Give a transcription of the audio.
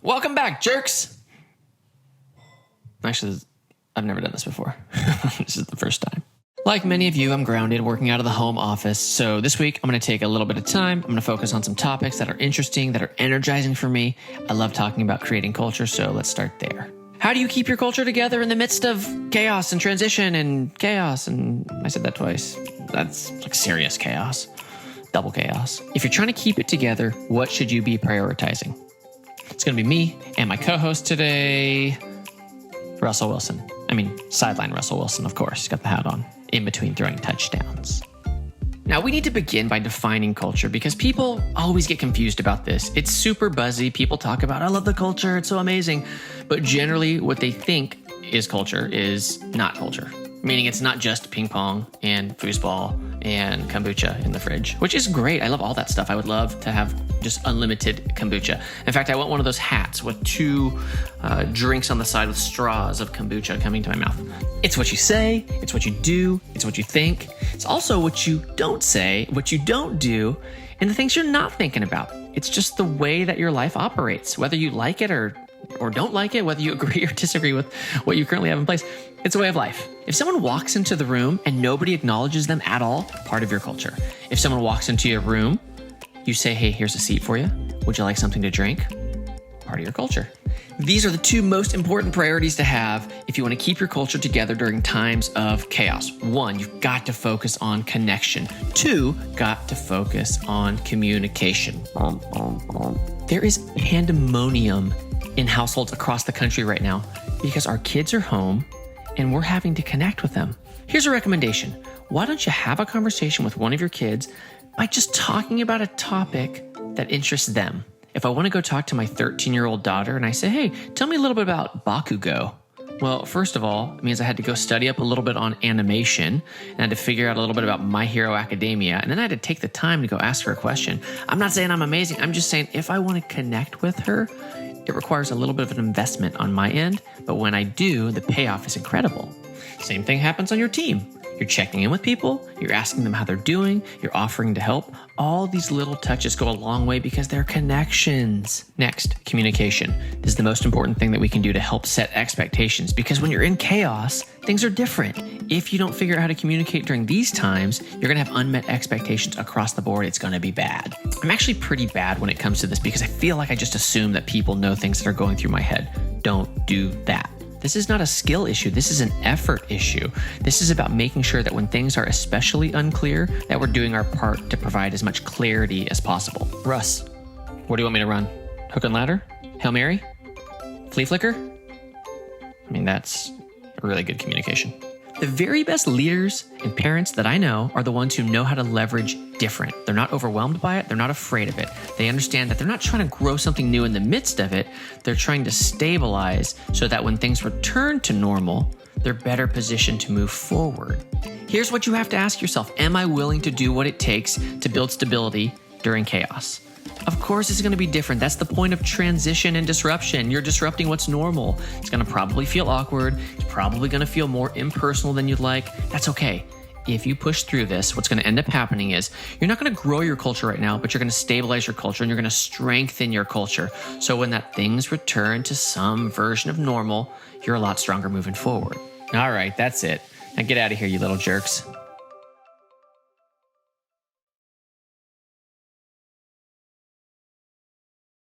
Welcome back, jerks. Actually, I've never done this before. This is the first time. Like many of you, I'm grounded working out of the home office. So this week, I'm going to take a little bit of time. I'm going to focus on some topics that are interesting, that are energizing for me. I love talking about creating culture, so let's start there. How do you keep your culture together in the midst of chaos and transition and chaos? And I said that twice. That's like serious chaos. Double chaos. If you're trying to keep it together, what should you be prioritizing? It's going to be me and my co-host today, Russell Wilson. Sideline Russell Wilson, of course. He's got the hat on in between throwing touchdowns. Now, we need to begin by defining culture because people always get confused about this. It's super buzzy. People talk about, I love the culture. It's so amazing. But generally, what they think is culture is not culture. Meaning it's not just ping pong and foosball and kombucha in the fridge, which is great. I love all that stuff. I would love to have just unlimited kombucha. In fact, I want one of those hats with two drinks on the side with straws of kombucha coming to my mouth. It's what you say, it's what you do, it's what you think. It's also what you don't say, what you don't do, and the things you're not thinking about. It's just the way that your life operates, whether you like it or don't like it, whether you agree or disagree with what you currently have in place. It's a way of life. If someone walks into the room and nobody acknowledges them at all, part of your culture. If someone walks into your room, you say, hey, here's a seat for you. Would you like something to drink? Part of your culture. These are the two most important priorities to have if you want to keep your culture together during times of chaos. 1, you've got to focus on connection. 2, got to focus on communication. There is pandemonium in households across the country right now because our kids are home and we're having to connect with them. Here's a recommendation. Why don't you have a conversation with one of your kids by just talking about a topic that interests them? If I want to go talk to my 13-year-old daughter and I say, hey, tell me a little bit about Bakugo. Well, first of all, it means I had to go study up a little bit on animation and I had to figure out a little bit about My Hero Academia. And then I had to take the time to go ask her a question. I'm not saying I'm amazing. I'm just saying if I want to connect with her, it requires a little bit of an investment on my end, but when I do, the payoff is incredible. Same thing happens on your team. You're checking in with people, you're asking them how they're doing, you're offering to help. All these little touches go a long way because they're connections. Next, communication. This is the most important thing that we can do to help set expectations because when you're in chaos, things are different. If you don't figure out how to communicate during these times, you're going to have unmet expectations across the board. It's going to be bad. I'm actually pretty bad when it comes to this because I feel like I just assume that people know things that are going through my head. Don't do that. This is not a skill issue. This is an effort issue. This is about making sure that when things are especially unclear, that we're doing our part to provide as much clarity as possible. Russ, what do you want me to run? Hook and ladder? Hail Mary? Flea flicker? That's a really good communication. The very best leaders and parents that I know are the ones who know how to leverage different. They're not overwhelmed by it. They're not afraid of it. They understand that they're not trying to grow something new in the midst of it. They're trying to stabilize so that when things return to normal, they're better positioned to move forward. Here's what you have to ask yourself. Am I willing to do what it takes to build stability during chaos? Of course, it's going to be different. That's the point of transition and disruption. You're disrupting what's normal. It's going to probably feel awkward. It's probably going to feel more impersonal than you'd like. That's okay. If you push through this, what's going to end up happening is you're not going to grow your culture right now, but you're going to stabilize your culture and you're going to strengthen your culture. So when that things return to some version of normal, you're a lot stronger moving forward. All right, that's it. Now get out of here, you little jerks.